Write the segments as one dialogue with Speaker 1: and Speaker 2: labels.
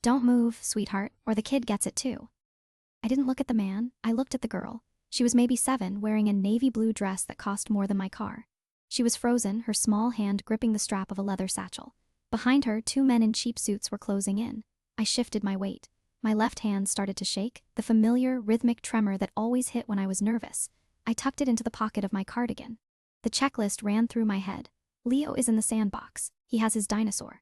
Speaker 1: Don't move, sweetheart, or the kid gets it too. I didn't look at the man, I looked at the girl. She was maybe 7, wearing a navy blue dress that cost more than my car. She was frozen, her small hand gripping the strap of a leather satchel. Behind her, 2 men in cheap suits were closing in. I shifted my weight. My left hand started to shake, the familiar, rhythmic tremor that always hit when I was nervous. I tucked it into the pocket of my cardigan. The checklist ran through my head. Leo is in the sandbox. He has his dinosaur.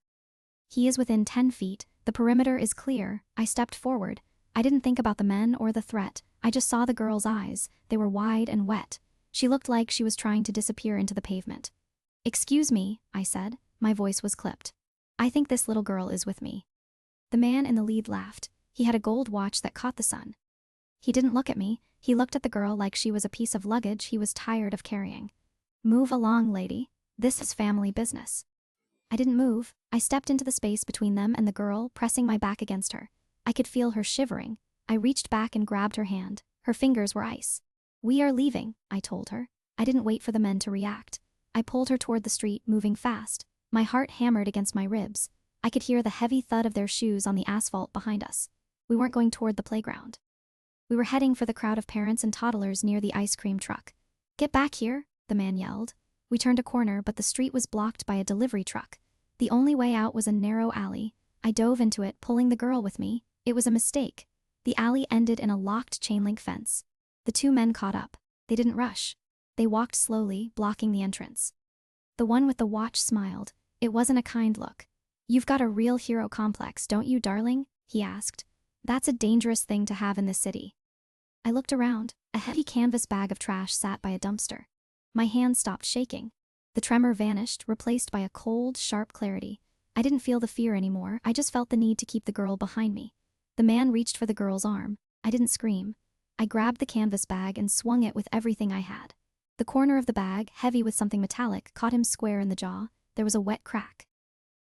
Speaker 1: He is within 10 feet. The perimeter is clear. I stepped forward. I didn't think about the men or the threat. I just saw the girl's eyes. They were wide and wet. She looked like she was trying to disappear into the pavement. "Excuse me," I said. My voice was clipped. "I think this little girl is with me." The man in the lead laughed. He had a gold watch that caught the sun. He didn't look at me. He looked at the girl like she was a piece of luggage he was tired of carrying. "Move along, lady. This is family business." I didn't move. I stepped into the space between them and the girl, pressing my back against her. I could feel her shivering. I reached back and grabbed her hand. Her fingers were ice. "We are leaving," I told her. I didn't wait for the men to react. I pulled her toward the street, moving fast. My heart hammered against my ribs. I could hear the heavy thud of their shoes on the asphalt behind us. We weren't going toward the playground. We were heading for the crowd of parents and toddlers near the ice cream truck. "Get back here," the man yelled. We turned a corner, but the street was blocked by a delivery truck. The only way out was a narrow alley. I dove into it, pulling the girl with me. It was a mistake. The alley ended in a locked chain-link fence. The 2 men caught up. They didn't rush. They walked slowly, blocking the entrance. The one with the watch smiled. It wasn't a kind look. "You've got a real hero complex, don't you, darling?" he asked. "That's a dangerous thing to have in this city." I looked around. A heavy canvas bag of trash sat by a dumpster. My hand stopped shaking. The tremor vanished, replaced by a cold, sharp clarity. I didn't feel the fear anymore. I just felt the need to keep the girl behind me. The man reached for the girl's arm. I didn't scream. I grabbed the canvas bag and swung it with everything I had. The corner of the bag, heavy with something metallic, caught him square in the jaw. There was a wet crack.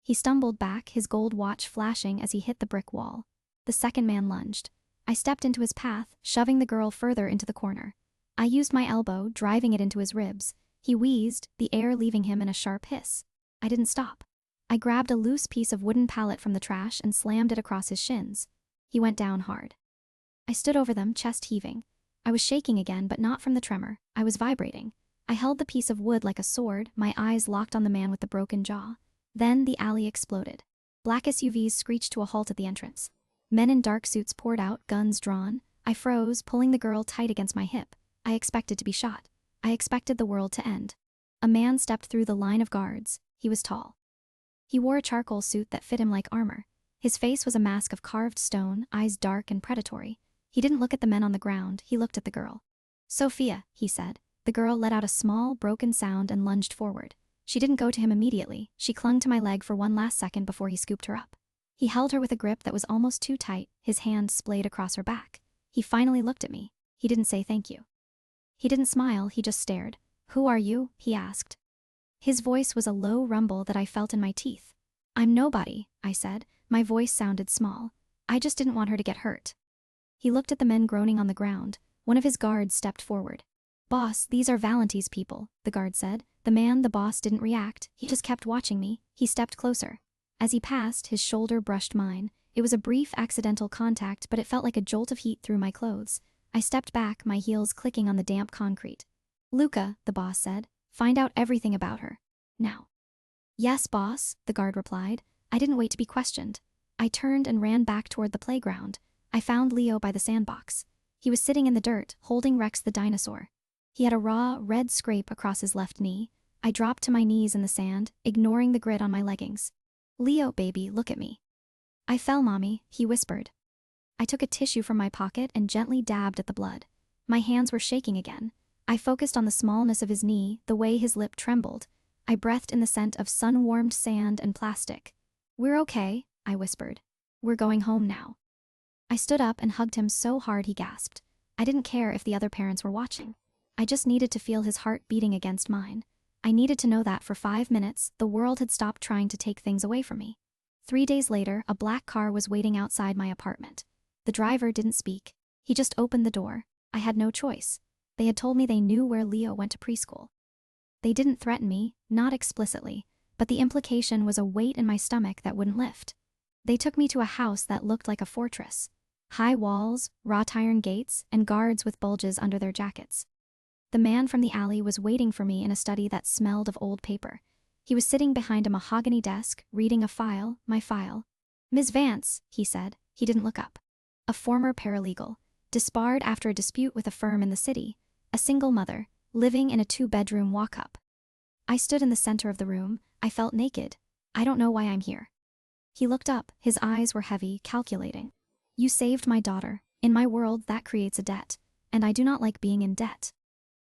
Speaker 1: He stumbled back, his gold watch flashing as he hit the brick wall. The second man lunged. I stepped into his path, shoving the girl further into the corner. I used my elbow, driving it into his ribs. He wheezed, the air leaving him in a sharp hiss. I didn't stop. I grabbed a loose piece of wooden pallet from the trash and slammed it across his shins. He went down hard. I stood over them, chest heaving. I was shaking again, but not from the tremor. I was vibrating. I held the piece of wood like a sword, my eyes locked on the man with the broken jaw. Then the alley exploded. Black SUVs screeched to a halt at the entrance. Men in dark suits poured out, guns drawn. I froze, pulling the girl tight against my hip. I expected to be shot. I expected the world to end. A man stepped through the line of guards. He was tall. He wore a charcoal suit that fit him like armor. His face was a mask of carved stone, eyes dark and predatory. He didn't look at the men on the ground, he looked at the girl. "Sophia," he said. The girl let out a small, broken sound and lunged forward. She didn't go to him immediately. She clung to my leg for one last second before he scooped her up. He held her with a grip that was almost too tight, his hand splayed across her back. He finally looked at me. He didn't say thank you. He didn't smile, he just stared. "Who are you?" he asked. His voice was a low rumble that I felt in my teeth. "I'm nobody," I said. My voice sounded small. "I just didn't want her to get hurt." He looked at the men groaning on the ground. One of his guards stepped forward. "Boss, these are Valenti's people," the guard said. The man, the boss, didn't react. He just kept watching me. He stepped closer. As he passed, his shoulder brushed mine. It was a brief, accidental contact, but it felt like a jolt of heat through my clothes. I stepped back, my heels clicking on the damp concrete. "Luca," the boss said, "find out everything about her. Now." "Yes, boss," the guard replied. I didn't wait to be questioned. I turned and ran back toward the playground. I found Leo by the sandbox. He was sitting in the dirt, holding Rex the dinosaur. He had a raw, red scrape across his left knee. I dropped to my knees in the sand, ignoring the grit on my leggings. "Leo, baby, look at me." "I fell, Mommy," he whispered. I took a tissue from my pocket and gently dabbed at the blood. My hands were shaking again. I focused on the smallness of his knee, the way his lip trembled. I breathed in the scent of sun-warmed sand and plastic. "We're okay," I whispered. "We're going home now." I stood up and hugged him so hard he gasped. I didn't care if the other parents were watching. I just needed to feel his heart beating against mine. I needed to know that for 5 minutes, the world had stopped trying to take things away from me. 3 days later, a black car was waiting outside my apartment. The driver didn't speak. He just opened the door. I had no choice. They had told me they knew where Leo went to preschool. They didn't threaten me, not explicitly, but the implication was a weight in my stomach that wouldn't lift. They took me to a house that looked like a fortress. High walls, wrought iron gates, and guards with bulges under their jackets. The man from the alley was waiting for me in a study that smelled of old paper. He was sitting behind a mahogany desk, reading a file, my file. "Ms. Vance," he said. He didn't look up. A former paralegal, disbarred after a dispute with a firm in the city, a single mother, living in a 2-bedroom walk-up. I stood in the center of the room. I felt naked. "I don't know why I'm here." He looked up. His eyes were heavy, calculating. "You saved my daughter. In my world, that creates a debt, and I do not like being in debt."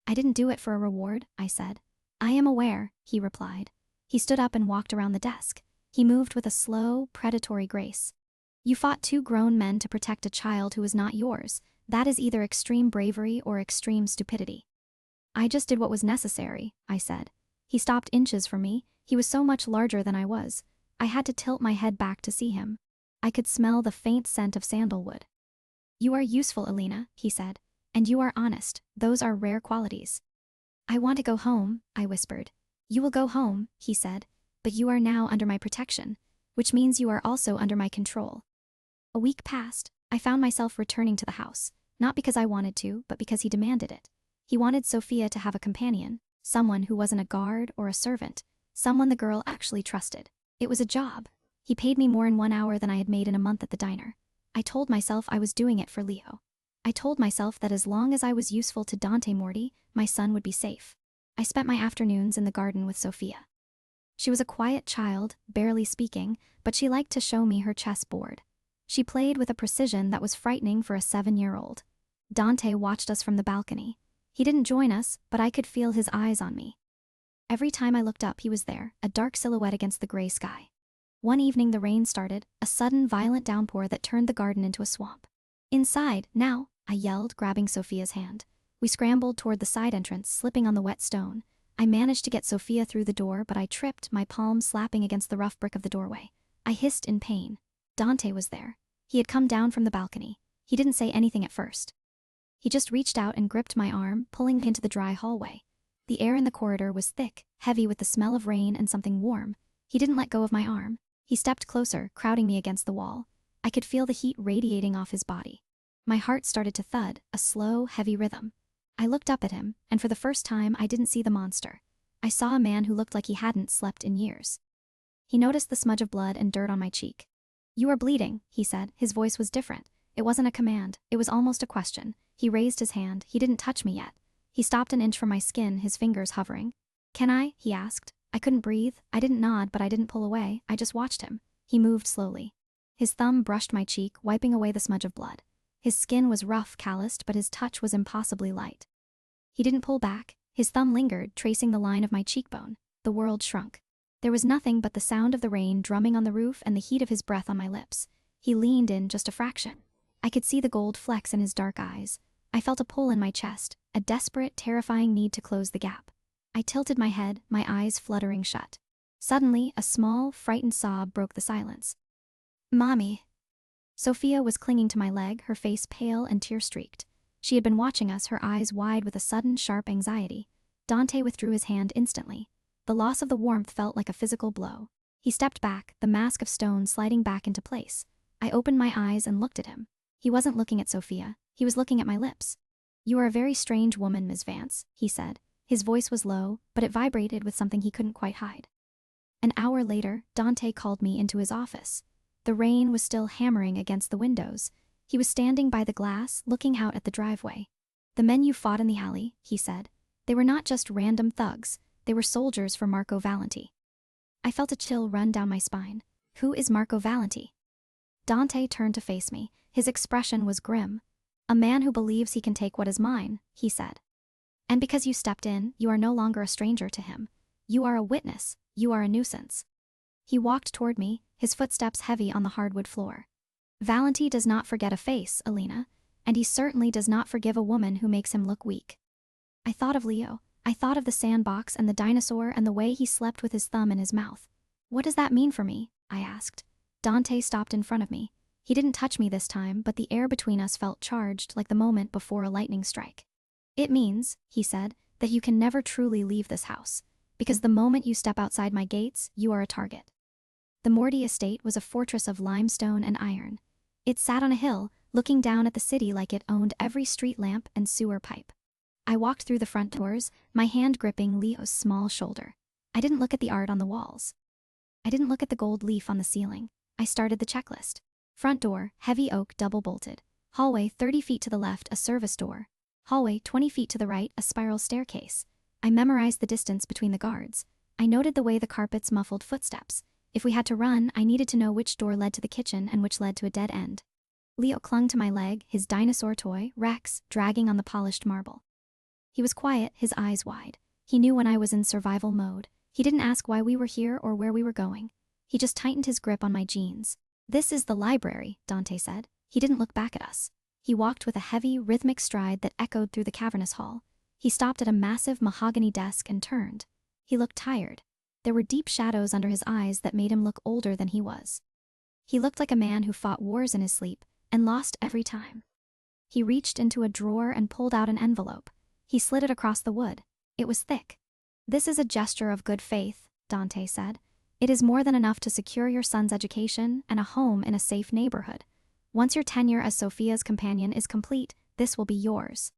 Speaker 1: "I didn't do it for a reward," I said. "I am aware," he replied. He stood up and walked around the desk. He moved with a slow, predatory grace. "You fought 2 grown men to protect a child who was not yours. That is either extreme bravery or extreme stupidity." "I just did what was necessary," I said. He stopped inches from me. He was so much larger than I was. I had to tilt my head back to see him. I could smell the faint scent of sandalwood. "You are useful, Alina," he said. "And you are honest. Those are rare qualities." "I want to go home," I whispered. "You will go home," he said. "But you are now under my protection, which means you are also under my control." A week passed. I found myself returning to the house, not because I wanted to, but because he demanded it. He wanted Sophia to have a companion, someone who wasn't a guard or a servant, someone the girl actually trusted. It was a job. He paid me more in 1 hour than I had made in a month at the diner. I told myself I was doing it for Leo. I told myself that as long as I was useful to Dante Morty, my son would be safe. I spent my afternoons in the garden with Sophia. She was a quiet child, barely speaking, but she liked to show me her chess board. She played with a precision that was frightening for a 7-year-old. Dante watched us from the balcony. He didn't join us, but I could feel his eyes on me. Every time I looked up, he was there, a dark silhouette against the gray sky. One evening the rain started, a sudden violent downpour that turned the garden into a swamp. "Inside, now," I yelled, grabbing Sophia's hand. We scrambled toward the side entrance, slipping on the wet stone. I managed to get Sophia through the door, but I tripped, my palm slapping against the rough brick of the doorway. I hissed in pain. Dante was there. He had come down from the balcony. He didn't say anything at first. He just reached out and gripped my arm, pulling me into the dry hallway. The air in the corridor was thick, heavy with the smell of rain and something warm. He didn't let go of my arm. He stepped closer, crowding me against the wall. I could feel the heat radiating off his body. My heart started to thud, a slow, heavy rhythm. I looked up at him, and for the first time I didn't see the monster. I saw a man who looked like he hadn't slept in years. He noticed the smudge of blood and dirt on my cheek. "You are bleeding," he said. His voice was different. It wasn't a command. It was almost a question. He raised his hand. He didn't touch me yet. He stopped an inch from my skin, his fingers hovering. "Can I?" he asked. I couldn't breathe. I didn't nod, but I didn't pull away. I just watched him. He moved slowly. His thumb brushed my cheek, wiping away the smudge of blood. His skin was rough, calloused, but his touch was impossibly light. He didn't pull back. His thumb lingered, tracing the line of my cheekbone. The world shrunk. There was nothing but the sound of the rain drumming on the roof and the heat of his breath on my lips. He leaned in just a fraction. I could see the gold flecks in his dark eyes. I felt a pull in my chest, a desperate, terrifying need to close the gap. I tilted my head, my eyes fluttering shut. Suddenly, a small, frightened sob broke the silence. "Mommy." Sophia was clinging to my leg, her face pale and tear-streaked. She had been watching us, her eyes wide with a sudden, sharp anxiety. Dante withdrew his hand instantly. The loss of the warmth felt like a physical blow. He stepped back, the mask of stone sliding back into place. I opened my eyes and looked at him. He wasn't looking at Sophia. He was looking at my lips. "You are a very strange woman, Ms. Vance," he said. His voice was low, but it vibrated with something he couldn't quite hide. An hour later, Dante called me into his office. The rain was still hammering against the windows. He was standing by the glass, looking out at the driveway. "The men you fought in the alley," he said. "They were not just random thugs. They were soldiers for Marco Valenti." I felt a chill run down my spine. Who is Marco Valenti? Dante turned to face me. His expression was grim. "A man who believes he can take what is mine," he said. "And because you stepped in, you are no longer a stranger to him. You are a witness. You are a nuisance." He walked toward me, his footsteps heavy on the hardwood floor. "Valenti does not forget a face, Alina, and he certainly does not forgive a woman who makes him look weak." I thought of Leo. I thought of the sandbox and the dinosaur and the way he slept with his thumb in his mouth. "What does that mean for me?" I asked. Dante stopped in front of me. He didn't touch me this time, but the air between us felt charged like the moment before a lightning strike. "It means," he said, "that you can never truly leave this house. Because the moment you step outside my gates, you are a target." The Morty estate was a fortress of limestone and iron. It sat on a hill, looking down at the city like it owned every street lamp and sewer pipe. I walked through the front doors, my hand gripping Leo's small shoulder. I didn't look at the art on the walls. I didn't look at the gold leaf on the ceiling. I started the checklist. Front door, heavy oak, double-bolted. Hallway 30 feet to the left, a service door. Hallway 20 feet to the right, a spiral staircase. I memorized the distance between the guards. I noted the way the carpets muffled footsteps. If we had to run, I needed to know which door led to the kitchen and which led to a dead end. Leo clung to my leg, his dinosaur toy, Rex, dragging on the polished marble. He was quiet, his eyes wide. He knew when I was in survival mode. He didn't ask why we were here or where we were going. He just tightened his grip on my jeans. "This is the library," Dante said. He didn't look back at us. He walked with a heavy, rhythmic stride that echoed through the cavernous hall. He stopped at a massive mahogany desk and turned. He looked tired. There were deep shadows under his eyes that made him look older than he was. He looked like a man who fought wars in his sleep and lost every time. He reached into a drawer and pulled out an envelope. He slid it across the wood. It was thick. "This is a gesture of good faith," Dante said. "It is more than enough to secure your son's education and a home in a safe neighborhood. Once your tenure as Sophia's companion is complete, this will be yours."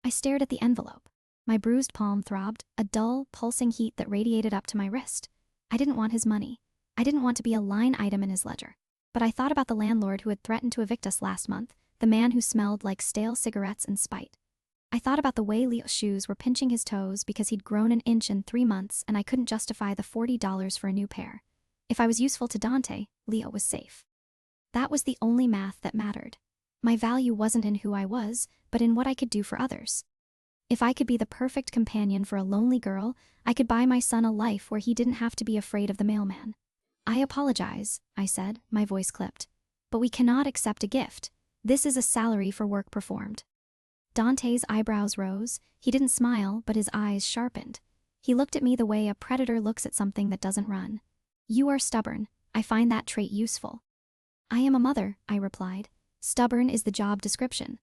Speaker 1: I stared at the envelope. My bruised palm throbbed, a dull, pulsing heat that radiated up to my wrist. I didn't want his money. I didn't want to be a line item in his ledger. But I thought about the landlord who had threatened to evict us last month, the man who smelled like stale cigarettes and spite. I thought about the way Leo's shoes were pinching his toes because he'd grown an inch in 3 months and I couldn't justify the $40 for a new pair. If I was useful to Dante, Leo was safe. That was the only math that mattered. My value wasn't in who I was, but in what I could do for others. If I could be the perfect companion for a lonely girl, I could buy my son a life where he didn't have to be afraid of the mailman. "I apologize," I said, my voice clipped. "But we cannot accept a gift. This is a salary for work performed." Dante's eyebrows rose. He didn't smile, but his eyes sharpened. He looked at me the way a predator looks at something that doesn't run. "You are stubborn. I find that trait useful." "I am a mother," I replied. "Stubborn is the job description."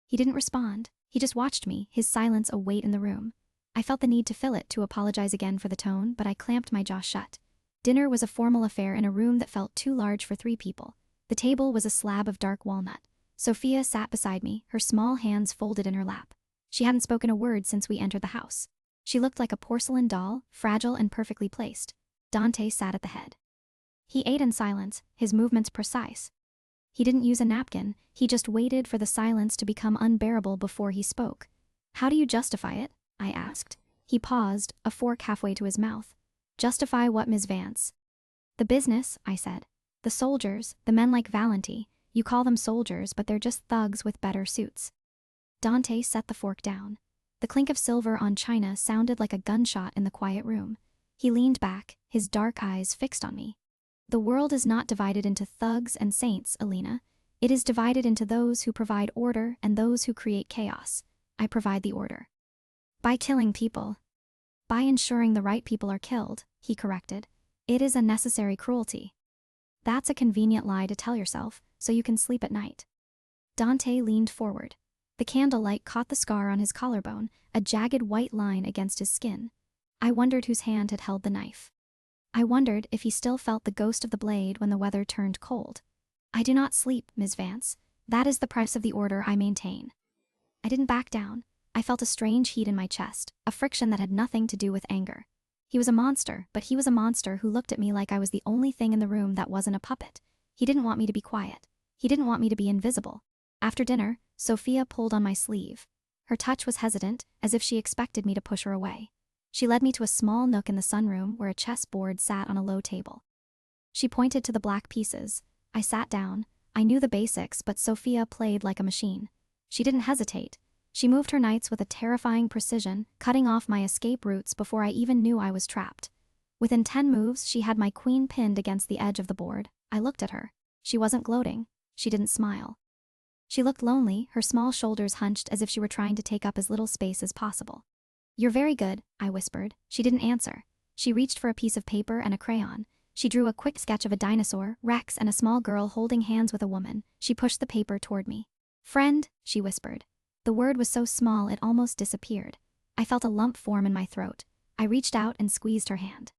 Speaker 1: He didn't respond. He just watched me, his silence a weight in the room. I felt the need to fill it, to apologize again for the tone, but I clamped my jaw shut. Dinner was a formal affair in a room that felt too large for 3 people. The table was a slab of dark walnut. Sophia sat beside me, her small hands folded in her lap. She hadn't spoken a word since we entered the house. She looked like a porcelain doll, fragile and perfectly placed. Dante sat at the head. He ate in silence, his movements precise. He didn't use a napkin, he just waited for the silence to become unbearable before he spoke. "How do you justify it?" I asked. He paused, a fork halfway to his mouth. "Justify what, Ms. Vance?" "The business," I said. "The soldiers, the men like Valenti. You call them soldiers, but they're just thugs with better suits." Dante set the fork down. The clink of silver on china sounded like a gunshot in the quiet room. He leaned back, his dark eyes fixed on me. "The world is not divided into thugs and saints, Alina. It is divided into those who provide order and those who create chaos. I provide the order. By killing people. By ensuring the right people are killed," he corrected. "It is a necessary cruelty. That's a convenient lie to tell yourself, so you can sleep at night." Dante leaned forward. The candlelight caught the scar on his collarbone, a jagged white line against his skin. I wondered whose hand had held the knife. I wondered if he still felt the ghost of the blade when the weather turned cold. "I do not sleep, Ms. Vance. That is the price of the order I maintain." I didn't back down. I felt a strange heat in my chest, a friction that had nothing to do with anger. He was a monster, but he was a monster who looked at me like I was the only thing in the room that wasn't a puppet. He didn't want me to be quiet. He didn't want me to be invisible. After dinner, Sophia pulled on my sleeve. Her touch was hesitant, as if she expected me to push her away. She led me to a small nook in the sunroom where a chessboard sat on a low table. She pointed to the black pieces. I sat down. I knew the basics, but Sophia played like a machine. She didn't hesitate. She moved her knights with a terrifying precision, cutting off my escape routes before I even knew I was trapped. Within 10 moves, she had my queen pinned against the edge of the board. I looked at her. She wasn't gloating. She didn't smile. She looked lonely, her small shoulders hunched as if she were trying to take up as little space as possible. "You're very good," I whispered. She didn't answer. She reached for a piece of paper and a crayon. She drew a quick sketch of a dinosaur, Rex, and a small girl holding hands with a woman. She pushed the paper toward me. "Friend," she whispered. The word was so small it almost disappeared. I felt a lump form in my throat. I reached out and squeezed her hand.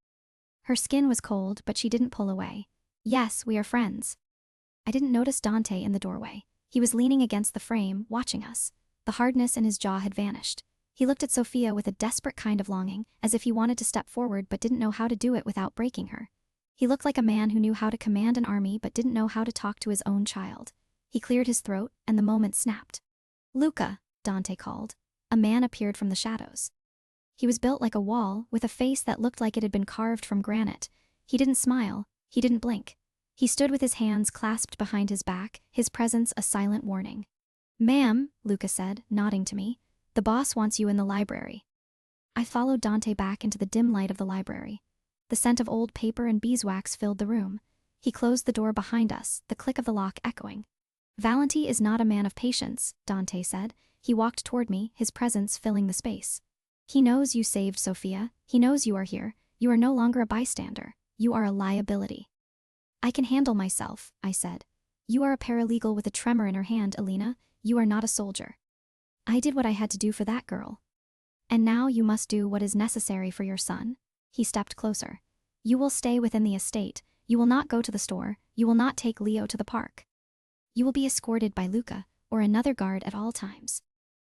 Speaker 1: Her skin was cold, but she didn't pull away. Yes, we are friends. I didn't notice Dante in the doorway. He was leaning against the frame, watching us. The hardness in his jaw had vanished. He looked at Sophia with a desperate kind of longing, as if he wanted to step forward but didn't know how to do it without breaking her. He looked like a man who knew how to command an army but didn't know how to talk to his own child. He cleared his throat, and the moment snapped. "Luca," Dante called. A man appeared from the shadows. He was built like a wall, with a face that looked like it had been carved from granite. He didn't smile. He didn't blink. He stood with his hands clasped behind his back, his presence a silent warning. "Ma'am," Luca said, nodding to me, "the boss wants you in the library." I followed Dante back into the dim light of the library. The scent of old paper and beeswax filled the room. He closed the door behind us, the click of the lock echoing. "Valenti is not a man of patience," Dante said. He walked toward me, his presence filling the space. "He knows you saved Sophia. He knows you are here. You are no longer a bystander. You are a liability." "I can handle myself," I said. "You are a paralegal with a tremor in her hand, Alina. You are not a soldier." "I did what I had to do for that girl. And now you must do what is necessary for your son." He stepped closer. "You will stay within the estate. You will not go to the store. You will not take Leo to the park. You will be escorted by Luca, or another guard at all times."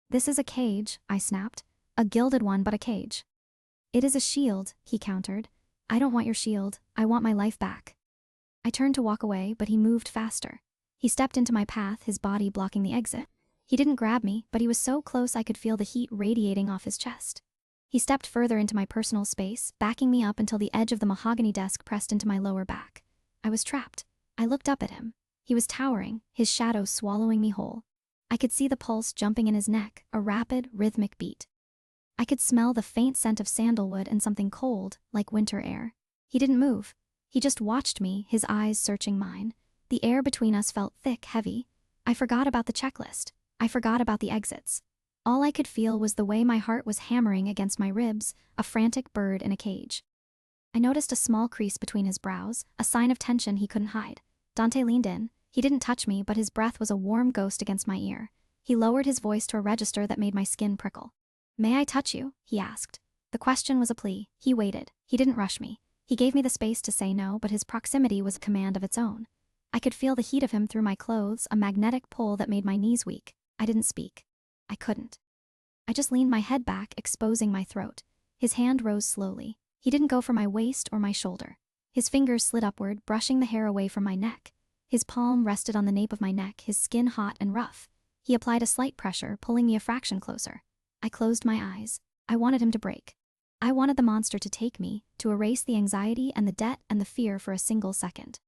Speaker 1: "This is a cage," I snapped. "A gilded one, but a cage." "It is a shield," he countered. "I don't want your shield. I want my life back." I turned to walk away, but he moved faster. He stepped into my path, his body blocking the exit. He didn't grab me, but he was so close I could feel the heat radiating off his chest. He stepped further into my personal space, backing me up until the edge of the mahogany desk pressed into my lower back. I was trapped. I looked up at him. He was towering, his shadow swallowing me whole. I could see the pulse jumping in his neck, a rapid, rhythmic beat. I could smell the faint scent of sandalwood and something cold, like winter air. He didn't move. He just watched me, his eyes searching mine. The air between us felt thick, heavy. I forgot about the checklist. I forgot about the exits. All I could feel was the way my heart was hammering against my ribs, a frantic bird in a cage. I noticed a small crease between his brows, a sign of tension he couldn't hide. Dante leaned in. He didn't touch me, but his breath was a warm ghost against my ear. He lowered his voice to a register that made my skin prickle. "May I touch you?" he asked. The question was a plea. He waited. He didn't rush me. He gave me the space to say no, but his proximity was a command of its own. I could feel the heat of him through my clothes, a magnetic pull that made my knees weak. I didn't speak. I couldn't. I just leaned my head back, exposing my throat. His hand rose slowly. He didn't go for my waist or my shoulder. His fingers slid upward, brushing the hair away from my neck. His palm rested on the nape of my neck, his skin hot and rough. He applied a slight pressure, pulling me a fraction closer. I closed my eyes. I wanted him to break. I wanted the monster to take me, to erase the anxiety and the debt and the fear for a single second.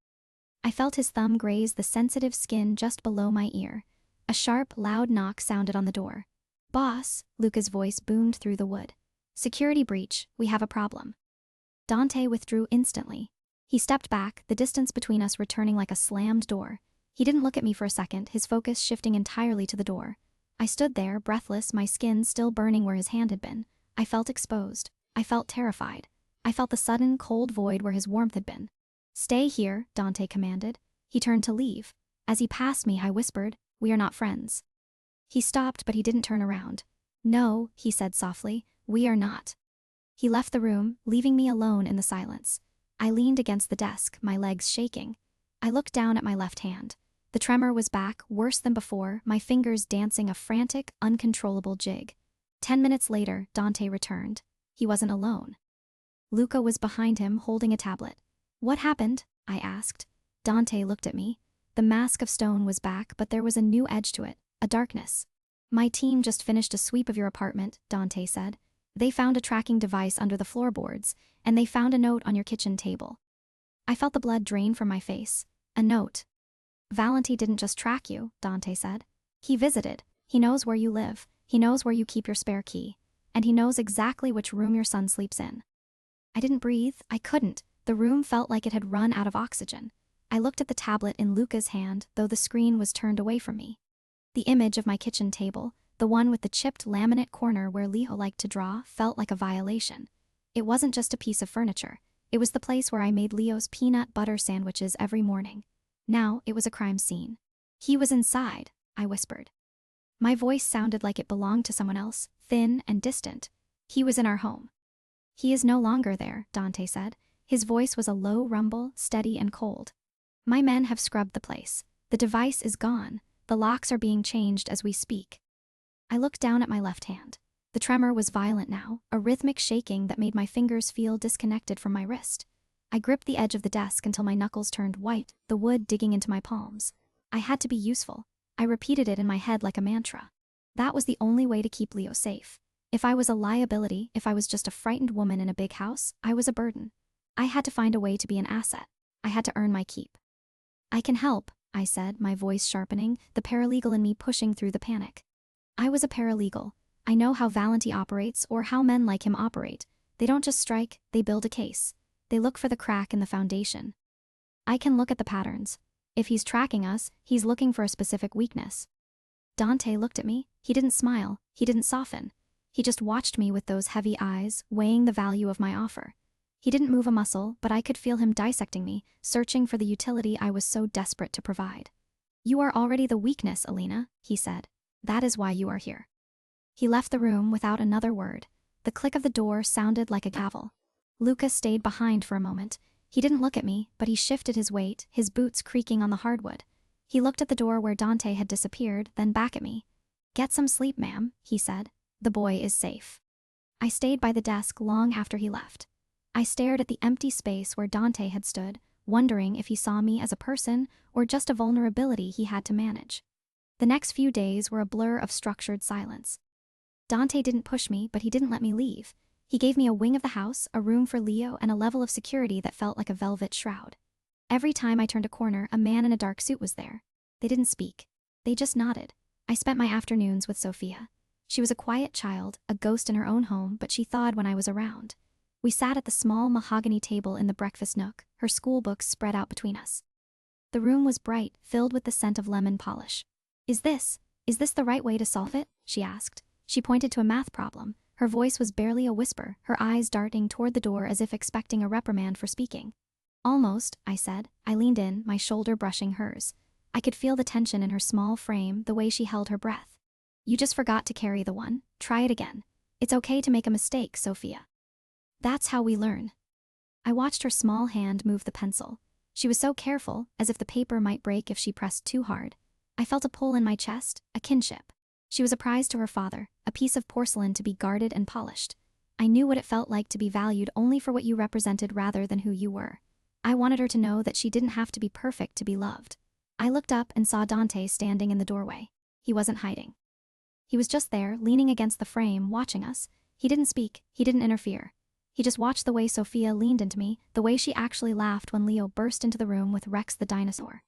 Speaker 1: I felt his thumb graze the sensitive skin just below my ear. A sharp, loud knock sounded on the door. "Boss," Luca's voice boomed through the wood. "Security breach, we have a problem." Dante withdrew instantly. He stepped back, the distance between us returning like a slammed door. He didn't look at me for a second, his focus shifting entirely to the door. I stood there, breathless, my skin still burning where his hand had been. I felt exposed. I felt terrified. I felt the sudden, cold void where his warmth had been. "Stay here," Dante commanded. He turned to leave. As he passed me, I whispered, "We are not friends." He stopped, but he didn't turn around. "No," he said softly, "we are not." He left the room, leaving me alone in the silence. I leaned against the desk, my legs shaking. I looked down at my left hand. The tremor was back, worse than before, my fingers dancing a frantic, uncontrollable jig. 10 minutes later, Dante returned. He wasn't alone. Luca was behind him, holding a tablet. "What happened?" I asked. Dante looked at me. The mask of stone was back, but there was a new edge to it, a darkness. "My team just finished a sweep of your apartment," Dante said. "They found a tracking device under the floorboards, and they found a note on your kitchen table." I felt the blood drain from my face. A note. "Valenti didn't just track you," Dante said. "He visited. He knows where you live. He knows where you keep your spare key. And he knows exactly which room your son sleeps in." I didn't breathe. I couldn't. The room felt like it had run out of oxygen. I looked at the tablet in Luca's hand, though the screen was turned away from me. The image of my kitchen table, the one with the chipped laminate corner where Leo liked to draw, felt like a violation. It wasn't just a piece of furniture. It was the place where I made Leo's peanut butter sandwiches every morning. Now it was a crime scene. "He was inside," I whispered. My voice sounded like it belonged to someone else, thin and distant. "He was in our home." "He is no longer there," Dante said. His voice was a low rumble, steady and cold. My men have scrubbed the place. The device is gone. The locks are being changed as we speak. I looked down at my left hand. The tremor was violent now, a rhythmic shaking that made my fingers feel disconnected from my wrist. I gripped the edge of the desk until my knuckles turned white, the wood digging into my palms. I had to be useful. I repeated it in my head like a mantra. That was the only way to keep Leo safe. If I was a liability, if I was just a frightened woman in a big house, I was a burden. I had to find a way to be an asset. I had to earn my keep. I can help, I said, my voice sharpening, the paralegal in me pushing through the panic. I was a paralegal. I know how Valenti operates or how men like him operate. They don't just strike, they build a case. They look for the crack in the foundation. I can look at the patterns. If he's tracking us, he's looking for a specific weakness. Dante looked at me. He didn't smile. He didn't soften. He just watched me with those heavy eyes, weighing the value of my offer. He didn't move a muscle, but I could feel him dissecting me, searching for the utility I was so desperate to provide. You are already the weakness, Alina, he said. That is why you are here. He left the room without another word. The click of the door sounded like a gavel. Luca stayed behind for a moment. He didn't look at me, but he shifted his weight, his boots creaking on the hardwood. He looked at the door where Dante had disappeared, then back at me. Get some sleep, ma'am, he said. The boy is safe. I stayed by the desk long after he left. I stared at the empty space where Dante had stood, wondering if he saw me as a person or just a vulnerability he had to manage. The next few days were a blur of structured silence. Dante didn't push me, but he didn't let me leave. He gave me a wing of the house, a room for Leo, and a level of security that felt like a velvet shroud. Every time I turned a corner, a man in a dark suit was there. They didn't speak. They just nodded. I spent my afternoons with Sophia. She was a quiet child, a ghost in her own home, but she thawed when I was around. We sat at the small mahogany table in the breakfast nook, her school books spread out between us. The room was bright, filled with the scent of lemon polish. Is this the right way to solve it? She asked. She pointed to a math problem. Her voice was barely a whisper, her eyes darting toward the door as if expecting a reprimand for speaking. Almost, I said. I leaned in, my shoulder brushing hers. I could feel the tension in her small frame, the way she held her breath. You just forgot to carry the one. Try it again. It's okay to make a mistake, Sophia. That's how we learn. I watched her small hand move the pencil. She was so careful, as if the paper might break if she pressed too hard. I felt a pull in my chest, a kinship. She was a prize to her father, a piece of porcelain to be guarded and polished. I knew what it felt like to be valued only for what you represented rather than who you were. I wanted her to know that she didn't have to be perfect to be loved. I looked up and saw Dante standing in the doorway. He wasn't hiding. He was just there, leaning against the frame, watching us. He didn't speak, he didn't interfere. He just watched the way Sophia leaned into me, the way she actually laughed when Leo burst into the room with Rex the dinosaur.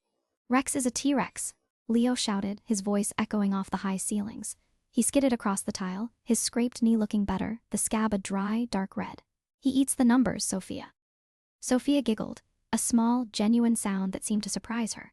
Speaker 1: Rex is a T-Rex, Leo shouted, his voice echoing off the high ceilings. He skidded across the tile, his scraped knee looking better, the scab a dry, dark red. He eats the numbers, Sophia. Sophia giggled, a small, genuine sound that seemed to surprise her.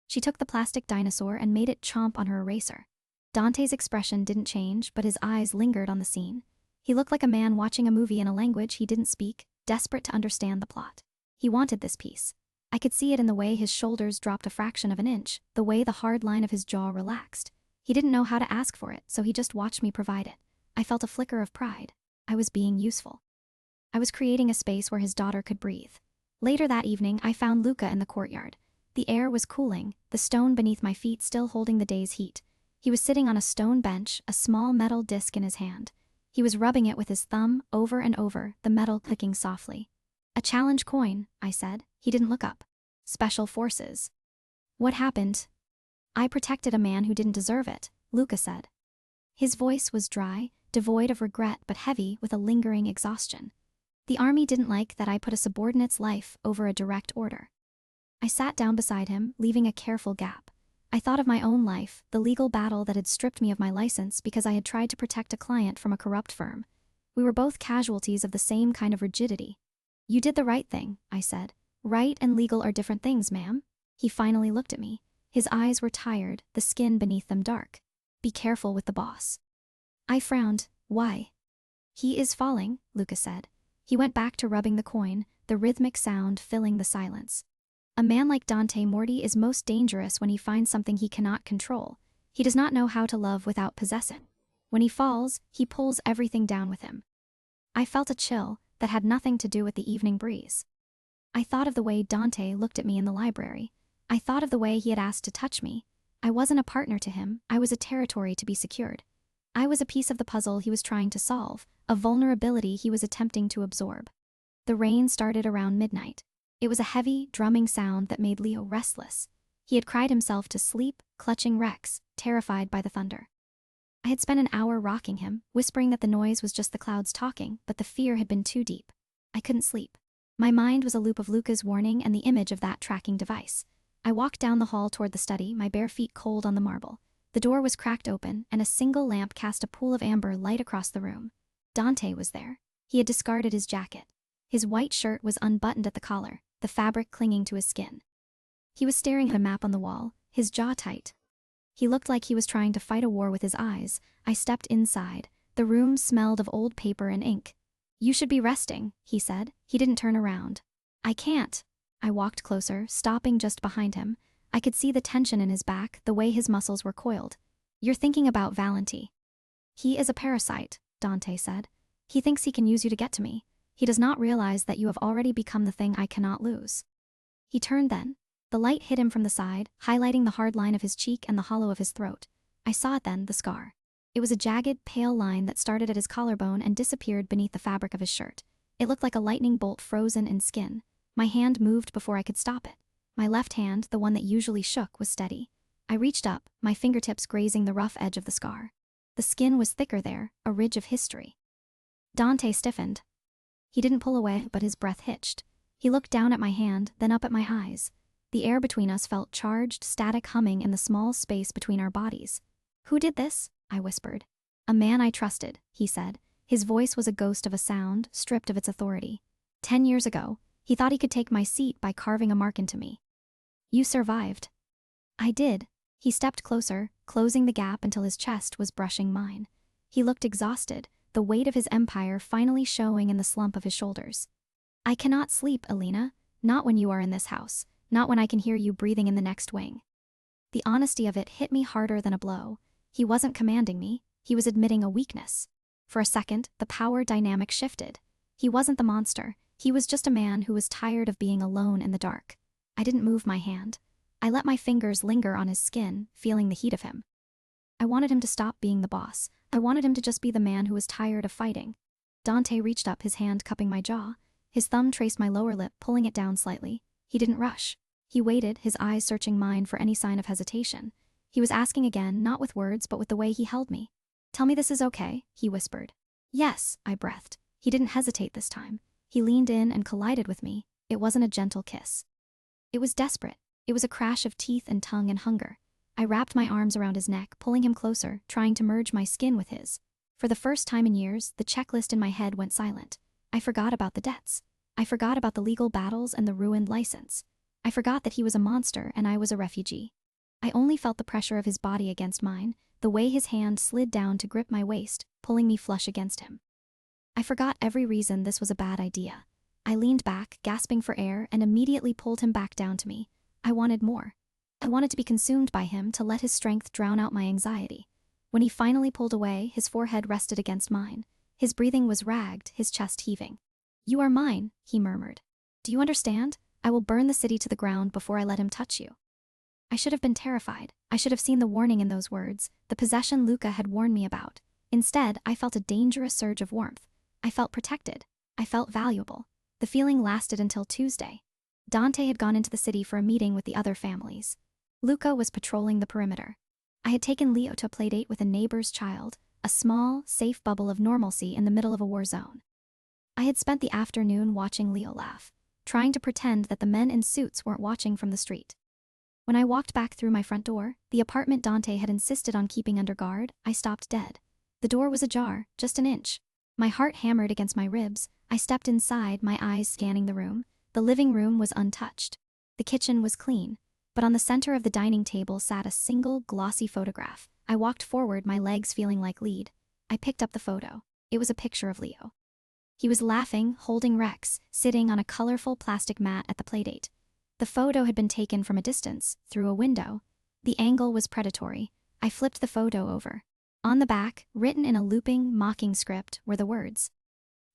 Speaker 1: She took the plastic dinosaur and made it chomp on her eraser. Dante's expression didn't change, but his eyes lingered on the scene. He looked like a man watching a movie in a language he didn't speak, desperate to understand the plot. He wanted this piece. I could see it in the way his shoulders dropped a fraction of an inch, the way the hard line of his jaw relaxed. He didn't know how to ask for it, so he just watched me provide it. I felt a flicker of pride. I was being useful. I was creating a space where his daughter could breathe. Later that evening, I found Luca in the courtyard. The air was cooling, the stone beneath my feet still holding the day's heat. He was sitting on a stone bench, a small metal disc in his hand. He was rubbing it with his thumb, over and over, the metal clicking softly. A challenge coin, I said. He didn't look up. Special forces. What happened? I protected a man who didn't deserve it, Luca said. His voice was dry, devoid of regret but heavy with a lingering exhaustion. The army didn't like that I put a subordinate's life over a direct order. I sat down beside him, leaving a careful gap. I thought of my own life, the legal battle that had stripped me of my license because I had tried to protect a client from a corrupt firm. We were both casualties of the same kind of rigidity. You did the right thing, I said. Right and legal are different things, ma'am. He finally looked at me. His eyes were tired, the skin beneath them dark. Be careful with the boss. I frowned. Why? He is falling, Luca said. He went back to rubbing the coin, the rhythmic sound filling the silence. A man like Dante Morty is most dangerous when he finds something he cannot control. He does not know how to love without possessing. When he falls, he pulls everything down with him. I felt a chill that had nothing to do with the evening breeze. I thought of the way Dante looked at me in the library. I thought of the way he had asked to touch me. I wasn't a partner to him, I was a territory to be secured. I was a piece of the puzzle he was trying to solve, a vulnerability he was attempting to absorb. The rain started around midnight. It was a heavy, drumming sound that made Leo restless. He had cried himself to sleep, clutching Rex, terrified by the thunder. I had spent an hour rocking him, whispering that the noise was just the clouds talking, but the fear had been too deep. I couldn't sleep. My mind was a loop of Luca's warning and the image of that tracking device. I walked down the hall toward the study, my bare feet cold on the marble. The door was cracked open, and a single lamp cast a pool of amber light across the room. Dante was there. He had discarded his jacket. His white shirt was unbuttoned at the collar, the fabric clinging to his skin. He was staring at a map on the wall, his jaw tight. He looked like he was trying to fight a war with his eyes. I stepped inside. The room smelled of old paper and ink. "You should be resting," he said. He didn't turn around. "I can't." I walked closer, stopping just behind him. I could see the tension in his back, the way his muscles were coiled. "You're thinking about Valenti." "He is a parasite," Dante said. "He thinks he can use you to get to me. He does not realize that you have already become the thing I cannot lose." He turned then. The light hit him from the side, highlighting the hard line of his cheek and the hollow of his throat. I saw it then, the scar. It was a jagged, pale line that started at his collarbone and disappeared beneath the fabric of his shirt. It looked like a lightning bolt frozen in skin. My hand moved before I could stop it. My left hand, the one that usually shook, was steady. I reached up, my fingertips grazing the rough edge of the scar. The skin was thicker there, a ridge of history. Dante stiffened. He didn't pull away, but his breath hitched. He looked down at my hand, then up at my eyes. The air between us felt charged, static humming in the small space between our bodies. "Who did this?" I whispered. "A man I trusted," he said. His voice was a ghost of a sound, stripped of its authority. 10 years ago, he thought he could take my seat by carving a mark into me. "You survived." "I did." He stepped closer, closing the gap until his chest was brushing mine. He looked exhausted, the weight of his empire finally showing in the slump of his shoulders. "I cannot sleep, Alina. Not when you are in this house. Not when I can hear you breathing in the next wing." The honesty of it hit me harder than a blow. He wasn't commanding me, he was admitting a weakness. For a second, the power dynamic shifted. He wasn't the monster, he was just a man who was tired of being alone in the dark. I didn't move my hand. I let my fingers linger on his skin, feeling the heat of him. I wanted him to stop being the boss. I wanted him to just be the man who was tired of fighting. Dante reached up, his hand cupping my jaw. His thumb traced my lower lip, pulling it down slightly. He didn't rush. He waited, his eyes searching mine for any sign of hesitation. He was asking again, not with words, but with the way he held me. "Tell me this is okay," he whispered. "Yes," I breathed. He didn't hesitate this time. He leaned in and collided with me. It wasn't a gentle kiss. It was desperate. It was a crash of teeth and tongue and hunger. I wrapped my arms around his neck, pulling him closer, trying to merge my skin with his. For the first time in years, the checklist in my head went silent. I forgot about the debts. I forgot about the legal battles and the ruined license. I forgot that he was a monster and I was a refugee. I only felt the pressure of his body against mine, the way his hand slid down to grip my waist, pulling me flush against him. I forgot every reason this was a bad idea. I leaned back, gasping for air, and immediately pulled him back down to me. I wanted more. I wanted to be consumed by him, to let his strength drown out my anxiety. When he finally pulled away, his forehead rested against mine. His breathing was ragged, his chest heaving. "You are mine," he murmured. "Do you understand? I will burn the city to the ground before I let him touch you." I should have been terrified. I should have seen the warning in those words, the possession Luca had warned me about. Instead, I felt a dangerous surge of warmth. I felt protected. I felt valuable. The feeling lasted until Tuesday. Dante had gone into the city for a meeting with the other families. Luca was patrolling the perimeter. I had taken Leo to a playdate with a neighbor's child, a small, safe bubble of normalcy in the middle of a war zone. I had spent the afternoon watching Leo laugh, trying to pretend that the men in suits weren't watching from the street. When I walked back through my front door, the apartment Dante had insisted on keeping under guard, I stopped dead. The door was ajar, just an inch. My heart hammered against my ribs. I stepped inside, my eyes scanning the room. The living room was untouched. The kitchen was clean, but on the center of the dining table sat a single, glossy photograph. I walked forward, my legs feeling like lead. I picked up the photo. It was a picture of Leo. He was laughing, holding Rex, sitting on a colorful plastic mat at the playdate. The photo had been taken from a distance, through a window. The angle was predatory. I flipped the photo over. On the back, written in a looping, mocking script, were the words,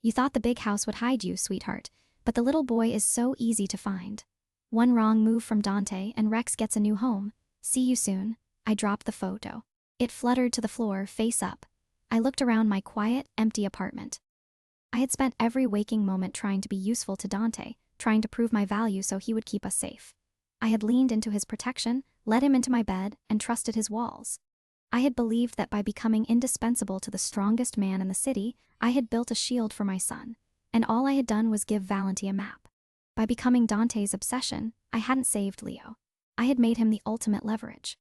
Speaker 1: "You thought the big house would hide you, sweetheart, But the little boy is so easy to find. One wrong move from Dante and Rex gets a new home. See you soon. I dropped the photo. It fluttered to the floor, face up. I looked around my quiet, empty apartment. I had spent every waking moment trying to be useful to Dante, trying to prove my value so he would keep us safe. I had leaned into his protection, let him into my bed, and trusted his walls. I had believed that by becoming indispensable to the strongest man in the city, I had built a shield for my son, and all I had done was give Valenti a map. By becoming Dante's obsession, I hadn't saved Leo. I had made him the ultimate leverage.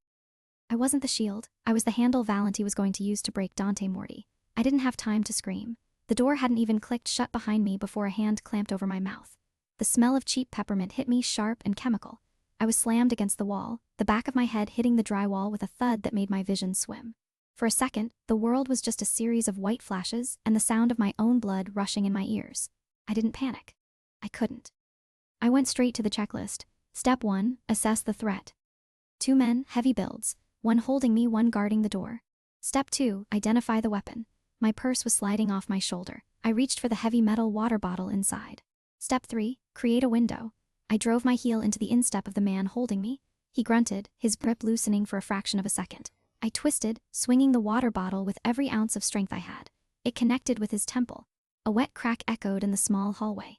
Speaker 1: I wasn't the shield, I was the handle Valenti was going to use to break Dante Morty. I didn't have time to scream. The door hadn't even clicked shut behind me before a hand clamped over my mouth. The smell of cheap peppermint hit me sharp and chemical. I was slammed against the wall, the back of my head hitting the drywall with a thud that made my vision swim. For a second, the world was just a series of white flashes and the sound of my own blood rushing in my ears. I didn't panic. I couldn't. I went straight to the checklist. Step 1, assess the threat. 2 men, heavy builds, one holding me, one guarding the door. Step 2, identify the weapon. My purse was sliding off my shoulder. I reached for the heavy metal water bottle inside. Step 3, create a window. I drove my heel into the instep of the man holding me. He grunted, his grip loosening for a fraction of a second. I twisted, swinging the water bottle with every ounce of strength I had. It connected with his temple. A wet crack echoed in the small hallway.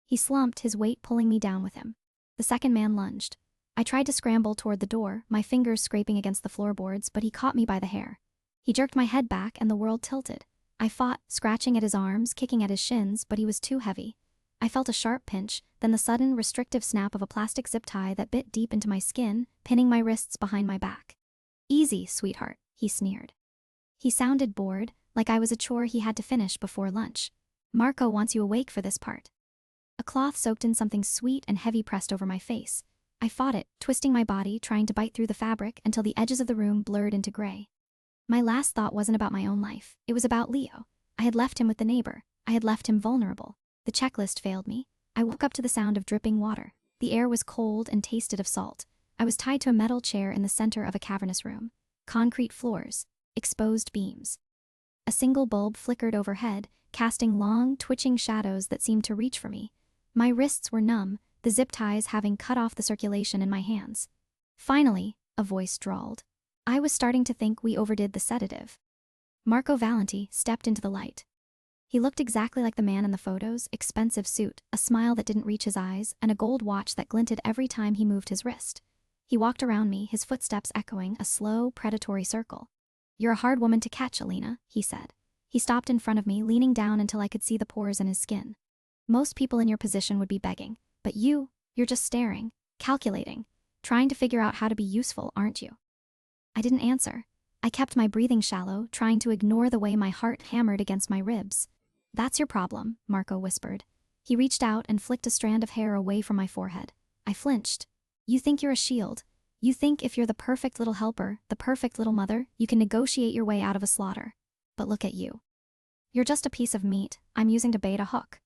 Speaker 1: He slumped, his weight pulling me down with him. The second man lunged. I tried to scramble toward the door, my fingers scraping against the floorboards, but he caught me by the hair. He jerked my head back and the world tilted. I fought, scratching at his arms, kicking at his shins, but he was too heavy. I felt a sharp pinch, then the sudden, restrictive snap of a plastic zip tie that bit deep into my skin, pinning my wrists behind my back. Easy, sweetheart, he sneered. He sounded bored, like I was a chore he had to finish before lunch. Marco wants you awake for this part. A cloth soaked in something sweet and heavy pressed over my face. I fought it, twisting my body, trying to bite through the fabric until the edges of the room blurred into gray. My last thought wasn't about my own life. It was about Leo. I had left him with the neighbor. I had left him vulnerable. The checklist failed me. I woke up to the sound of dripping water. The air was cold and tasted of salt. I was tied to a metal chair in the center of a cavernous room. Concrete floors. Exposed beams. A single bulb flickered overhead, casting long, twitching shadows that seemed to reach for me. My wrists were numb, the zip ties having cut off the circulation in my hands. Finally, a voice drawled. I was starting to think we overdid the sedative. Marco Valenti stepped into the light. He looked exactly like the man in the photos, expensive suit, a smile that didn't reach his eyes, and a gold watch that glinted every time he moved his wrist. He walked around me, his footsteps echoing a slow, predatory circle. "You're a hard woman to catch, Alina," he said. He stopped in front of me, leaning down until I could see the pores in his skin. "Most people in your position would be begging, but you're just staring, calculating, trying to figure out how to be useful, aren't you?" I didn't answer. I kept my breathing shallow, trying to ignore the way my heart hammered against my ribs. "That's your problem," Marco whispered. He reached out and flicked a strand of hair away from my forehead. I flinched. "You think you're a shield. You think if you're the perfect little helper, the perfect little mother, you can negotiate your way out of a slaughter. But look at you. You're just a piece of meat I'm using to bait a hook."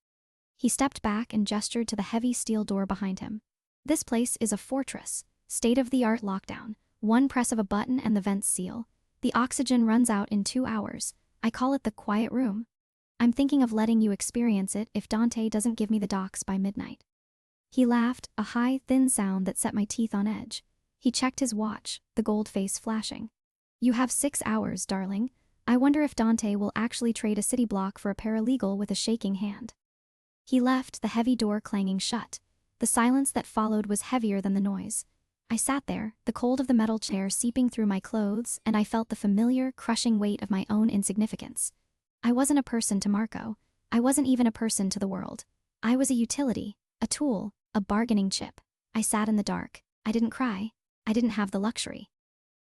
Speaker 1: He stepped back and gestured to the heavy steel door behind him. "This place is a fortress, state-of-the-art lockdown. One press of a button and the vents seal. The oxygen runs out in 2 hours. I call it the quiet room. I'm thinking of letting you experience it if Dante doesn't give me the docs by midnight." He laughed, a high, thin sound that set my teeth on edge. He checked his watch, the gold face flashing. "You have 6 hours, darling. I wonder if Dante will actually trade a city block for a paralegal with a shaking hand." He left, the heavy door clanging shut. The silence that followed was heavier than the noise. I sat there, the cold of the metal chair seeping through my clothes, and I felt the familiar, crushing weight of my own insignificance. I wasn't a person to Marco. I wasn't even a person to the world. I was a utility, a tool, a bargaining chip. I sat in the dark. I didn't cry. I didn't have the luxury.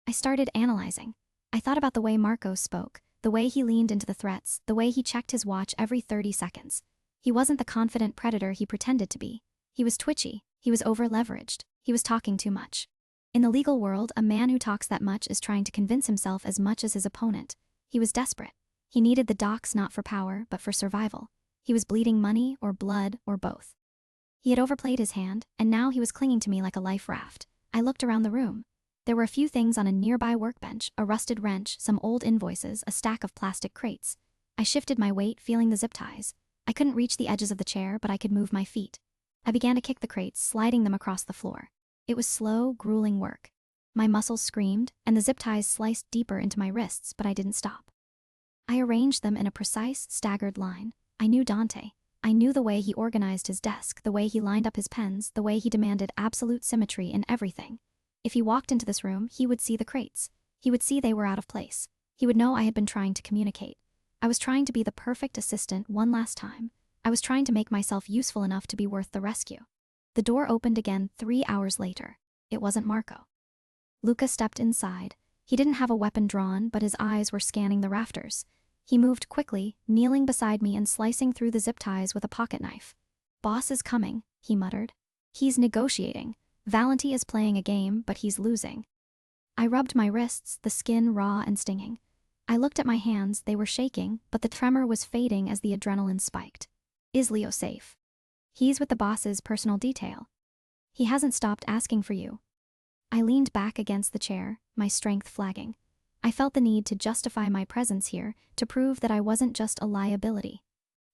Speaker 1: I started analyzing. I thought about the way Marco spoke, the way he leaned into the threats, the way he checked his watch every 30 seconds. He wasn't the confident predator he pretended to be. He was twitchy. He was over-leveraged. He was talking too much. In the legal world, a man who talks that much is trying to convince himself as much as his opponent. He was desperate. He needed the docs not for power, but for survival. He was bleeding money or blood or both. He had overplayed his hand, and now he was clinging to me like a life raft. I looked around the room. There were a few things on a nearby workbench, a rusted wrench, some old invoices, a stack of plastic crates. I shifted my weight, feeling the zip ties. I couldn't reach the edges of the chair, but I could move my feet. I began to kick the crates, sliding them across the floor. It was slow, grueling work. My muscles screamed, and the zip ties sliced deeper into my wrists, but I didn't stop. I arranged them in a precise, staggered line. I knew Dante. I knew the way he organized his desk, the way he lined up his pens, the way he demanded absolute symmetry in everything. If he walked into this room, he would see the crates. He would see they were out of place. He would know I had been trying to communicate. I was trying to be the perfect assistant one last time. I was trying to make myself useful enough to be worth the rescue. The door opened again 3 hours later. It wasn't Marco. Luca stepped inside. He didn't have a weapon drawn, but his eyes were scanning the rafters. He moved quickly, kneeling beside me and slicing through the zip ties with a pocket knife. "Boss is coming," he muttered. "He's negotiating. Valenti is playing a game, but he's losing." I rubbed my wrists, the skin raw and stinging. I looked at my hands, they were shaking, but the tremor was fading as the adrenaline spiked. "Is Leo safe?" "He's with the boss's personal detail. He hasn't stopped asking for you." I leaned back against the chair, my strength flagging. I felt the need to justify my presence here, to prove that I wasn't just a liability.